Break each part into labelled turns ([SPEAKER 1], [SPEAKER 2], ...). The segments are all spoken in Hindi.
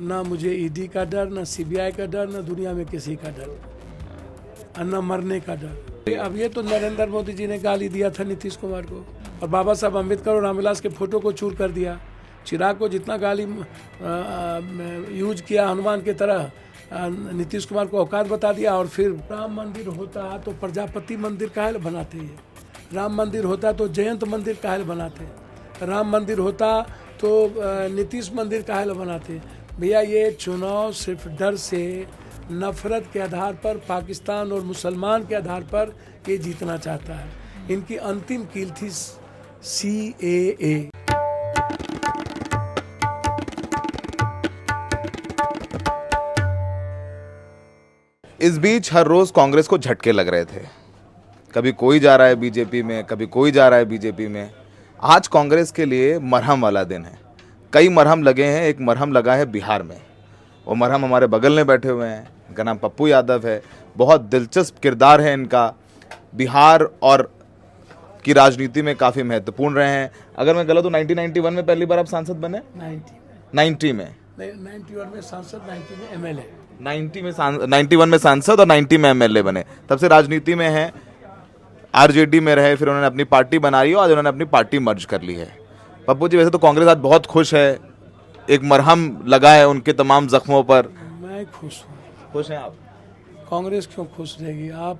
[SPEAKER 1] ना मुझे ईडी का डर, ना सीबीआई का डर, ना दुनिया में किसी का डर, और ना मरने का डर। अब ये तो नरेंद्र मोदी जी ने गाली दिया था नीतीश कुमार को, और बाबा साहब अम्बेडकर और रामविलास के फोटो को चूर कर दिया। चिराग को जितना गाली यूज किया हनुमान की तरह, नीतीश कुमार को औकात बता दिया। और फिर राम मंदिर होता तो प्रजापति मंदिर काहे बनाते हैं, राम मंदिर होता तो जयंत मंदिर काहे बनाते, राम मंदिर होता तो नीतीश मंदिर काहे बनाते। भैया ये चुनाव सिर्फ डर से, नफरत के आधार पर, पाकिस्तान और मुसलमान के आधार पर ये जीतना चाहता है। इनकी अंतिम कील थी CAA।
[SPEAKER 2] इस बीच हर रोज कांग्रेस को झटके लग रहे थे। कभी कोई जा रहा है बीजेपी में, कभी कोई जा रहा है बीजेपी में। आज कांग्रेस के लिए मरहम वाला दिन है। कई मरहम लगे हैं। एक मरहम लगा है बिहार में। वो मरहम हमारे बगल में बैठे हुए हैं। इनका नाम पप्पू यादव है। बहुत दिलचस्प किरदार है इनका। बिहार और की राजनीति में काफ़ी महत्वपूर्ण रहे हैं। अगर मैं गलत हूँ 1991 में पहली बार आप सांसद बने। 90 में
[SPEAKER 1] 91 में सांसद, 90 में MLA।
[SPEAKER 2] 91 में सांसद और 90 में MLA बने। तब से राजनीति में हैं। RJD में रहे, फिर उन्होंने अपनी पार्टी बनाई और आज उन्होंने अपनी पार्टी मर्ज कर ली है। पप्पू जी, वैसे तो कांग्रेस आज बहुत खुश है। एक मरहम लगा है उनके तमाम जख्मों पर।
[SPEAKER 1] मैं खुश हूँ।
[SPEAKER 2] खुश हैं आप?
[SPEAKER 1] कांग्रेस क्यों खुश रहेगी? आप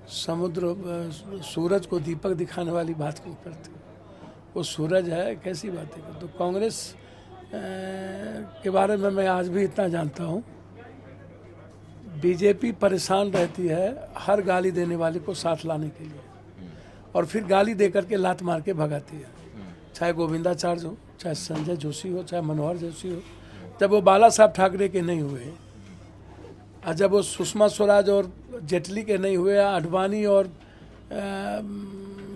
[SPEAKER 1] समुद्र सूरज को दीपक दिखाने वाली बात क्यों करते हो? वो सूरज है, कैसी बातें करते हो? कांग्रेस के बारे में मैं आज भी इतना जानता हूँ, बीजेपी परेशान रहती है हर गाली देने वाले को साथ लाने के लिए, और फिर गाली दे करके लात मार के भगाती है। चाहे गोविंदाचार्य हो, चाहे संजय जोशी हो, चाहे मनोहर जोशी हो। जब वो बाला साहब ठाकरे के नहीं हुए, और जब वो सुषमा स्वराज और जेटली के नहीं हुए, अडवाणी और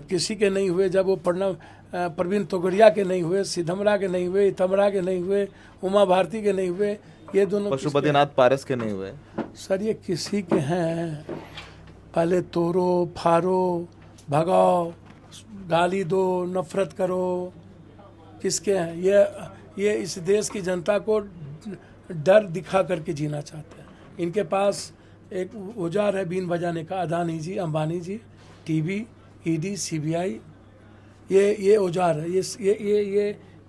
[SPEAKER 1] किसी के नहीं हुए, जब वो प्रवीण तोगड़िया के नहीं हुए, सिद्धमरा के नहीं हुए, इतमरा के नहीं हुए, उमा भारती के नहीं हुए, ये दोनों
[SPEAKER 2] पशुपतिनाथ पारस के नहीं हुए।
[SPEAKER 1] सर ये किसी के हैं? पहले तोड़ो, फाड़ो, भगाओ, गाली दो, नफरत करो, किसके हैं ये? इस देश की जनता को डर दिखा करके जीना चाहते हैं। इनके पास एक औजार है बीन बजाने का, अदानी जी, अंबानी जी, टीवी, ईडी, सीबीआई, ये औजार है।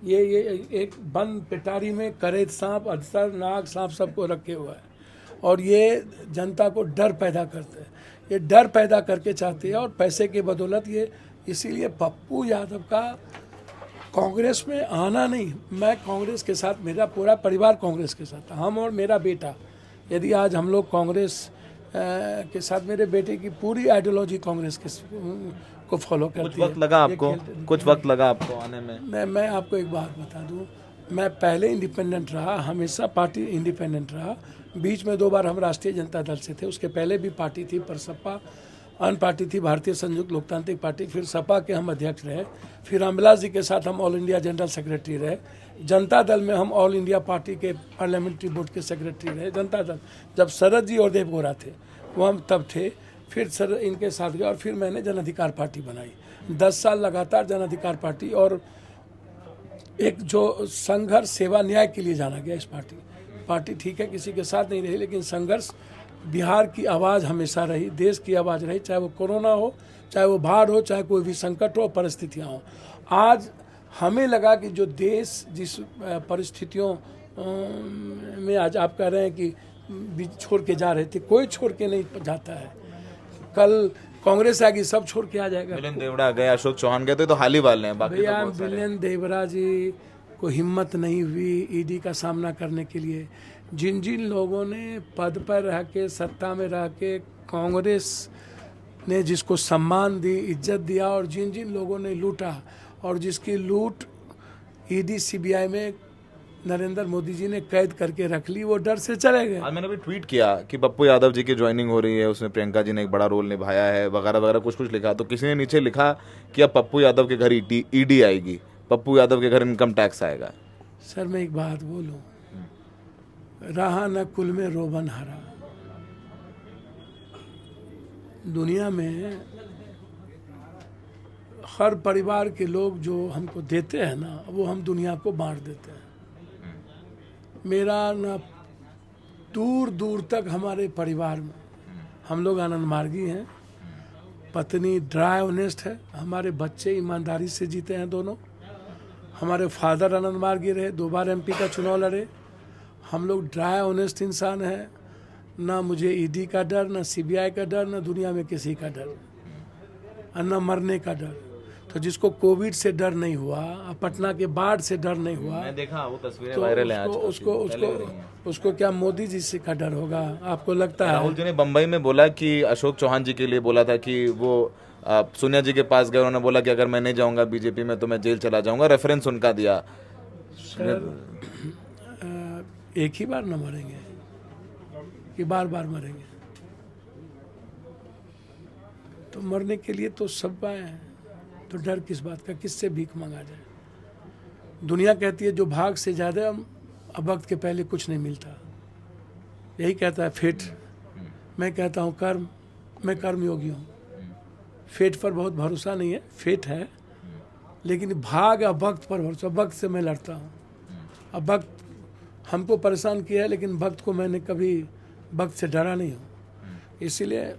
[SPEAKER 1] ये एक बंद पिटारी में करेद सांप, अधसर, नाग सांप सबको रखे हुआ है, और ये जनता को डर पैदा करते हैं। ये डर पैदा करके चाहते हैं, और पैसे के बदौलत ये, इसीलिए पप्पू यादव का कांग्रेस में आना नहीं। मैं कांग्रेस के साथ, मेरा पूरा परिवार कांग्रेस के साथ, हम और मेरा बेटा। यदि आज हम लोग कांग्रेस के साथ, मेरे बेटे की पूरी आइडियोलॉजी कांग्रेस के को फॉलो करती है।
[SPEAKER 2] कुछ वक्त लगा आपको आने में?
[SPEAKER 1] मैं आपको एक बात बता दूं, मैं पहले इंडिपेंडेंट रहा, हमेशा पार्टी इंडिपेंडेंट रहा। बीच में 2 बार हम राष्ट्रीय जनता दल से थे, उसके पहले भी पार्टी थी, पर सपा अन्य पार्टी थी, भारतीय संयुक्त लोकतांत्रिक पार्टी। फिर सपा के हम अध्यक्ष रहे, फिर रामविलास जी के साथ हम ऑल इंडिया जनरल सेक्रेटरी रहे। जनता दल में हम ऑल इंडिया पार्टी के पार्लियामेंट्री बोर्ड के सेक्रेटरी रहे। जनता दल जब शरद जी और देवगौड़ा थे वो हम तब थे। फिर सर इनके साथ गए, और फिर मैंने जन अधिकार पार्टी बनाई। 10 साल लगातार जन अधिकार पार्टी, और एक जो संघर्ष सेवा न्याय के लिए जाना गया। इस पार्टी ठीक है, किसी के साथ नहीं रही, लेकिन संघर्ष बिहार की आवाज़ हमेशा रही, देश की आवाज़ रही, चाहे वो कोरोना हो, चाहे वो बाढ़ हो, चाहे कोई भी संकट हो, परिस्थितियाँ हो। आज हमें लगा कि जो देश जिस परिस्थितियों में आज आप कह रहे हैं कि छोड़ के जा रहे थे, कोई छोड़ के नहीं जाता है। कल कांग्रेस आएगी, सब छोड़ के आ जाएगा।
[SPEAKER 2] बिलेन देवड़ा गए, अशोक चौहान गए, तो हाल ही वाले हैं। बाकी
[SPEAKER 1] भैया बिलेन देवड़ा जी को हिम्मत नहीं हुई ईडी का सामना करने के लिए। जिन लोगों ने पद पर रह के, सत्ता में रह के, कांग्रेस ने जिसको सम्मान दी, इज्जत दिया, और जिन लोगों ने लूटा, और जिसकी लूट ईडी सीबीआई में नरेंद्र मोदी जी ने कैद करके रख ली, वो डर से चले गए।
[SPEAKER 2] आज मैंने भी ट्वीट किया कि पप्पू यादव जी की ज्वाइनिंग हो रही है, उसमें प्रियंका जी ने एक बड़ा रोल निभाया है, वगैरह वगैरह कुछ लिखा। तो किसी ने नीचे लिखा कि अब पप्पू यादव के घर ईडी आएगी, पप्पू यादव के घर इनकम टैक्स आएगा।
[SPEAKER 1] सर मैं एक बात बोलूं, रहा न कुल में रोबन हरा। दुनिया में हर परिवार के लोग जो हमको देते हैं ना, वो हम दुनिया को बांट देते हैं। मेरा न दूर दूर तक हमारे परिवार में हम लोग आनंद मार्गी हैं, पत्नी ड्राई ऑनेस्ट है, हमारे बच्चे ईमानदारी से जीते हैं दोनों। हमारे फादर आनंद मार्गी रहे, 2 बार एमपी का चुनाव लड़े। हम लोग ड्राई ऑनेस्ट इंसान हैं, ना मुझे ईडी का डर, ना सीबीआई का डर, ना दुनिया में किसी का डर, और ना मरने का डर। तो जिसको कोविड से डर नहीं हुआ, पटना के बाढ़ से डर नहीं हुआ,
[SPEAKER 2] मैं देखा वो तस्वीरें
[SPEAKER 1] तो
[SPEAKER 2] वायरल हैं
[SPEAKER 1] उसको
[SPEAKER 2] आजकल
[SPEAKER 1] उसको
[SPEAKER 2] की,
[SPEAKER 1] उसको उसको क्या मोदी जी से का डर होगा? आपको लगता है?
[SPEAKER 2] राहुल जी ने बम्बई में बोला कि अशोक चौहान जी के लिए बोला था कि वो सोनिया जी के पास गए, उन्होंने बोला कि अगर मैं नहीं जाऊंगा बीजेपी में तो मैं जेल चला जाऊंगा, रेफरेंस उनका दिया।
[SPEAKER 1] सर, एक ही बार न मरेंगे कि बार बार मरेंगे? तो मरने के लिए तो सब पाए हैं, तो डर किस बात का? किससे भीख मांगा जाए? दुनिया कहती है जो भाग से ज़्यादा अब वक्त के पहले कुछ नहीं मिलता, यही कहता है फेट। मैं कहता हूँ कर्म, मैं कर्म योगी हूँ। फेट पर बहुत भरोसा नहीं है, फेट है, लेकिन भाग अब वक्त पर भरोसा। वक्त से मैं लड़ता हूँ। अब वक्त हमको परेशान किया है, लेकिन वक्त को मैंने कभी वक्त से डरा नहीं हूँ। इसीलिए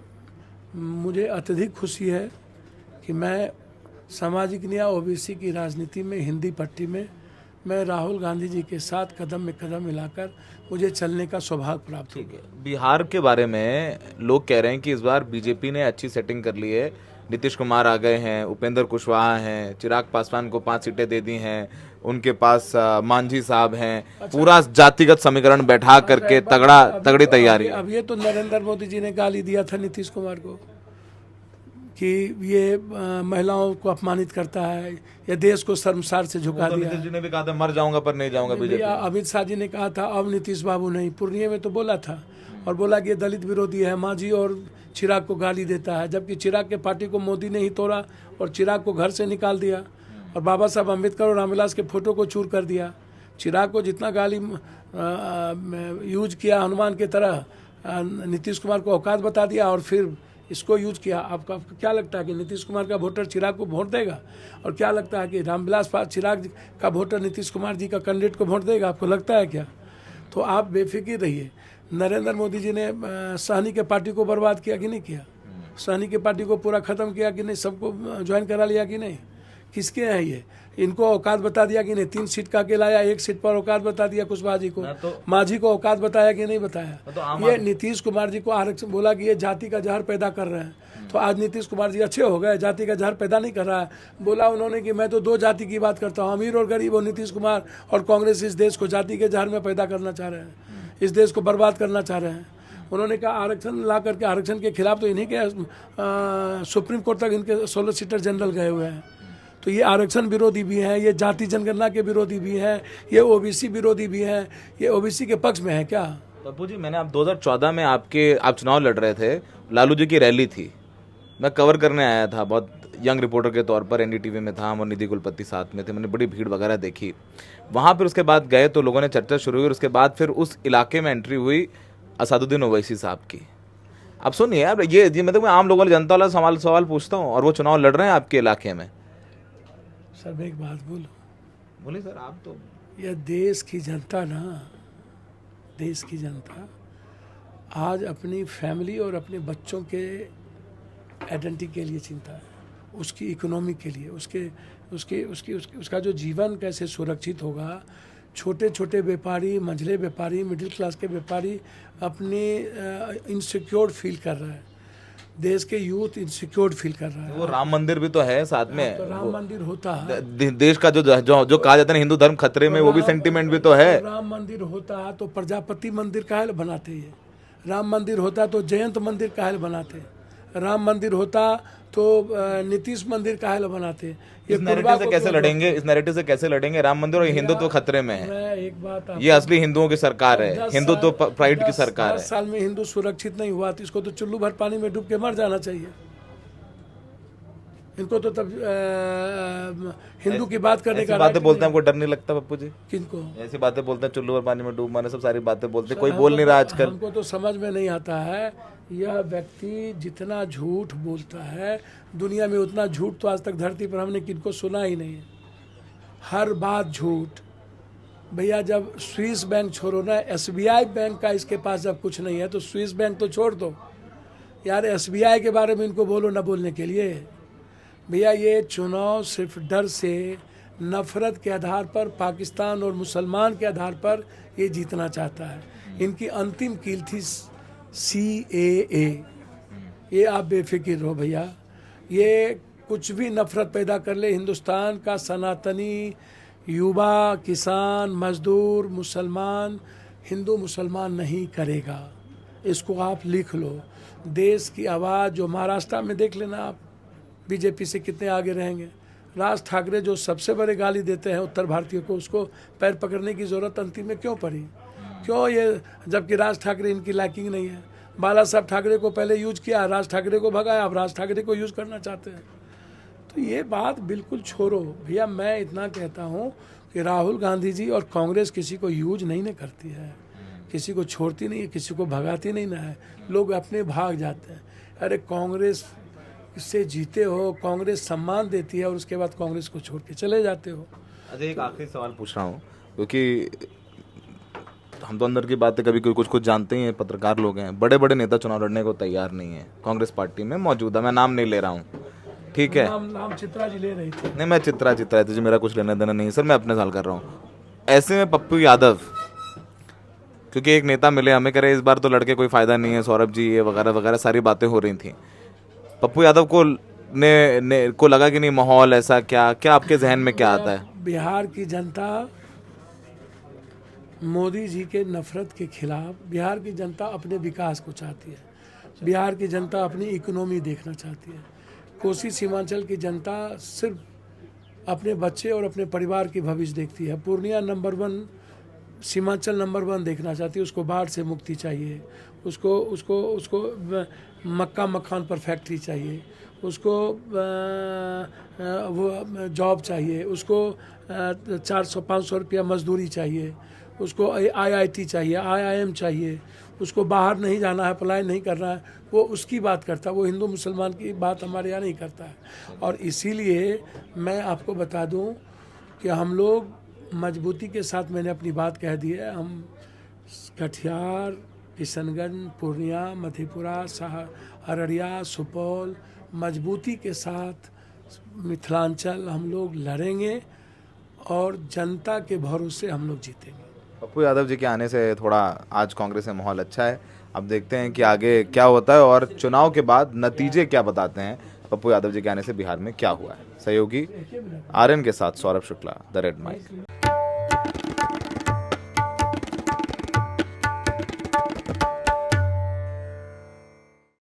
[SPEAKER 1] मुझे अत्यधिक खुशी है कि मैं सामाजिक न्याय ओबीसी की राजनीति में, हिंदी पट्टी में, मैं राहुल गांधी जी के साथ कदम में कदम मिलाकर मुझे चलने का सौभाग्य प्राप्त हो।
[SPEAKER 2] ठीक है, बिहार के बारे में लोग कह रहे हैं कि इस बार बीजेपी ने अच्छी सेटिंग कर ली है। नीतीश कुमार आ गए हैं, उपेंद्र कुशवाहा हैं, चिराग पासवान को 5 सीटें दे दी हैं, उनके पास मांझी साहब हैं। पूरा जातिगत समीकरण बैठा करके तगड़ी तैयारी।
[SPEAKER 1] अब ये तो नरेंद्र मोदी जी ने गाली दिया था नीतीश कुमार को कि ये महिलाओं को अपमानित करता है, या देश को शर्मसार से झुका दिया।
[SPEAKER 2] नीतीश जी ने भी कहा था मर जाऊंगा पर नहीं जाऊंगा बीजेपी।
[SPEAKER 1] अमित शाह जी ने कहा था अब नीतीश बाबू नहीं, पूर्णिया में तो बोला था, और बोला कि ये दलित विरोधी है, मांझी और चिराग को गाली देता है, जबकि चिराग के पार्टी को मोदी ने ही तोड़ा और चिराग को घर से निकाल दिया, और बाबा साहब अम्बेडकर और रामविलास के फोटो को चूर कर दिया। चिराग को जितना गाली यूज किया हनुमान की तरह, नीतीश कुमार को औकात बता दिया और फिर इसको यूज किया। आपका क्या लगता है कि नीतीश कुमार का वोटर चिराग को वोट देगा? और क्या लगता है कि रामविलास चिराग का वोटर नीतीश कुमार जी का कैंडिडेट को वोट देगा? आपको लगता है क्या? तो आप बेफिक्र रहिए। नरेंद्र मोदी जी ने सहनी के पार्टी को बर्बाद किया कि नहीं किया? सहनी के पार्टी को पूरा खत्म किया कि नहीं? सबको ज्वाइन करा लिया कि नहीं? किसके हैं ये? इनको औकात बता दिया कि नहीं? 3 सीट का के लाया, 1 सीट पर औकात बता दिया कुशवाहा जी को। मांझी को औकात बताया कि नहीं बताया? ये नीतीश कुमार जी को आरक्षण बोला कि ये जाति का जहर पैदा कर रहे हैं। तो आज नीतीश कुमार जी अच्छे हो गए, जाति का जहर पैदा नहीं कर रहा है। बोला उन्होंने कि मैं तो 2 जाति की बात करता हूँ, अमीर और गरीब। और नीतीश कुमार और कांग्रेस इस देश को जाति के जहर में पैदा करना चाह रहे हैं, इस देश को बर्बाद करना चाह रहे हैं। उन्होंने कहा आरक्षण ला करके, आरक्षण के खिलाफ तो इन्हीं के सुप्रीम कोर्ट तक इनके सॉलिसिटर जनरल गए हुए हैं। तो ये आरक्षण विरोधी भी हैं, ये जाति जनगणना के विरोधी भी हैं, ये ओबीसी विरोधी भी हैं, ये ओबीसी के पक्ष में है क्या?
[SPEAKER 2] पप्पू जी, मैंने आप 2014 में आप चुनाव लड़ रहे थे, लालू जी की रैली थी, मैं कवर करने आया था, बहुत यंग रिपोर्टर के तौर पर एनडीटीवी में था, हम और निधि कुलपति साथ में थे। मैंने बड़ी भीड़ वगैरह देखी वहाँ पर। उसके बाद गए तो लोगों ने चर्चा शुरू हुई, और उसके बाद फिर उस इलाके में एंट्री हुई असदुद्दीन ओवैसी साहब की। अब सुनिए यार, ये मतलब मैं आम लोगों वाले, जनता वाला सवाल पूछता हूँ, और वो चुनाव लड़ रहे हैं आपके इलाके में।
[SPEAKER 1] सर एक बात
[SPEAKER 2] बोलिए सर। आप तो
[SPEAKER 1] यह देश की जनता ना, देश की जनता आज अपनी फैमिली और अपने बच्चों के आइडेंटिटी के लिए चिंता है, उसकी इकोनॉमी के लिए, उसका जो जीवन कैसे सुरक्षित होगा। छोटे छोटे व्यापारी, मंझले व्यापारी, मिडिल क्लास के व्यापारी अपने इनसिक्योर फील कर रहा है, देश के यूथ इनसिक्योर फील कर रहा है।
[SPEAKER 2] वो राम मंदिर भी तो है साथ में।
[SPEAKER 1] तो राम मंदिर होता है,
[SPEAKER 2] देश का जो कहा जाता है हिंदू धर्म खतरे में, वो भी सेंटीमेंट भी तो है।
[SPEAKER 1] राम मंदिर होता है तो प्रजापति मंदिर काहे बनाते हैं? राम मंदिर होता तो जयंत मंदिर काहे बनाते? राम मंदिर होता तो नीतीश मंदिर काहे बनाते?
[SPEAKER 2] इस नैरेटिव से कैसे लड़ेंगे? इस नैरेटिव से कैसे लड़ेंगे? राम मंदिर और हिंदुत्व खतरे में है।
[SPEAKER 1] मैं एक बात,
[SPEAKER 2] ये असली हिंदुओं की सरकार है, हिंदुत्व प्राइड की सरकार है।
[SPEAKER 1] 10 साल में हिंदू सुरक्षित नहीं हुआ तो इसको तो चुल्लू भर पानी में डूब के मर जाना चाहिए। इनको तो तब हिंदू की बात करने का
[SPEAKER 2] बातें बोलते हैं, आपको डर नहीं लगता पप्पू जी?
[SPEAKER 1] किनको?
[SPEAKER 2] ऐसी बातें बोलते हैं, चुल्लू और पानी में डूब मारने, सब सारी बातें बोलते हैं, कोई बोल नहीं रहा आजकल।
[SPEAKER 1] हमको तो समझ में नहीं आता है, यह व्यक्ति जितना झूठ बोलता है दुनिया में, उतना झूठ तो आज तक धरती पर हमने किनको सुना ही नहीं है। हर बात झूठ, भैया जब स्विस बैंक छोड़ो ना, एसबीआई बैंक का इसके पास जब कुछ नहीं है तो स्विस बैंक तो छोड़ दो यार, एसबीआई के बारे में इनको बोलो ना बोलने के लिए। भैया ये चुनाव सिर्फ डर से, नफरत के आधार पर, पाकिस्तान और मुसलमान के आधार पर ये जीतना चाहता है। इनकी अंतिम कील थी CAA। ये आप बेफिक्र रहो भैया, ये कुछ भी नफरत पैदा कर ले, हिंदुस्तान का सनातनी युवा, किसान, मजदूर, मुसलमान, हिंदू मुसलमान नहीं करेगा। इसको आप लिख लो। देश की आवाज़ जो महाराष्ट्र में देख लेना आप, बीजेपी से कितने आगे रहेंगे। राज ठाकरे जो सबसे बड़े गाली देते हैं उत्तर भारतीयों को, उसको पैर पकड़ने की ज़रूरत अंतिम में क्यों पड़ी? क्यों ये, जबकि राज ठाकरे इनकी लाइकिंग नहीं है। बाला साहब ठाकरे को पहले यूज किया, राज ठाकरे को भगाया, अब राज ठाकरे को यूज करना चाहते हैं। तो ये बात बिल्कुल छोड़ो भैया। मैं इतना कहता हूँ कि राहुल गांधी जी और कांग्रेस किसी को यूज नहीं न करती है, किसी को छोड़ती नहीं है, किसी को भगाती नहीं ना है। लोग अपने भाग जाते हैं। अरे कांग्रेस से जीते हो, कांग्रेस सम्मान देती है और उसके बाद कांग्रेस को छोड़ के चले जाते हो।
[SPEAKER 2] अच्छा, एक आखिरी सवाल पूछ रहा हूँ, क्योंकि हम तो अंदर की बातें कभी कोई कुछ जानते ही हैं, पत्रकार लोग हैं। बड़े बड़े नेता चुनाव लड़ने को तैयार नहीं है कांग्रेस पार्टी में मौजूदा, मैं नाम नहीं ले रहा हूँ, ठीक है?
[SPEAKER 1] नाम चित्रा जी ले रही थी।
[SPEAKER 2] नहीं, मैं चित्रा है तुझे मेरा कुछ लेना देना नहीं है सर, मैं अपने साल कर रहा हूँ। ऐसे में पप्पू यादव, क्योंकि एक नेता मिले हमें, करे इस बार तो लड़के कोई फायदा नहीं है, सौरभ जी ये वगैरह वगैरह सारी बातें हो रही थी। पप्पू यादव को को लगा कि नहीं माहौल ऐसा, क्या क्या आपके जहन में क्या आता है?
[SPEAKER 1] बिहार की जनता मोदी जी के नफरत के खिलाफ, बिहार की जनता अपने विकास को चाहती है, बिहार की जनता अपनी इकोनॉमी देखना चाहती है। कोसी सीमांचल की जनता सिर्फ अपने बच्चे और अपने परिवार की भविष्य देखती है। पूर्णिया नंबर 1, सीमांचल नंबर 1 देखना चाहती है। उसको बाढ़ से मुक्ति चाहिए, उसको उसको उसको मक्का मखान पर फैक्ट्री चाहिए, उसको वो जॉब चाहिए, उसको 400-500 रुपया मजदूरी चाहिए, उसको IIT चाहिए, IIM चाहिए, उसको बाहर नहीं जाना है, पलायन नहीं करना है। वो उसकी बात करता है, वो हिंदू मुसलमान की बात हमारे यहाँ नहीं करता है। और इसीलिए मैं आपको बता दूं कि हम लोग मजबूती के साथ, मैंने अपनी बात कह दी है, हम कटिहार, किशनगंज, पूर्णिया, मधेपुरा, अररिया, सुपौल, मजबूती के साथ मिथिलांचल हम लोग लड़ेंगे और जनता के भरोसे हम लोग जीतेंगे।
[SPEAKER 2] पप्पू यादव जी के आने से थोड़ा आज कांग्रेस में माहौल अच्छा है। अब देखते हैं कि आगे क्या होता है और चुनाव के बाद नतीजे क्या बताते हैं। पप्पू यादव जी के आने से बिहार में क्या हुआ है। सहयोगी RN के साथ Saurabh Shukla, the red mic.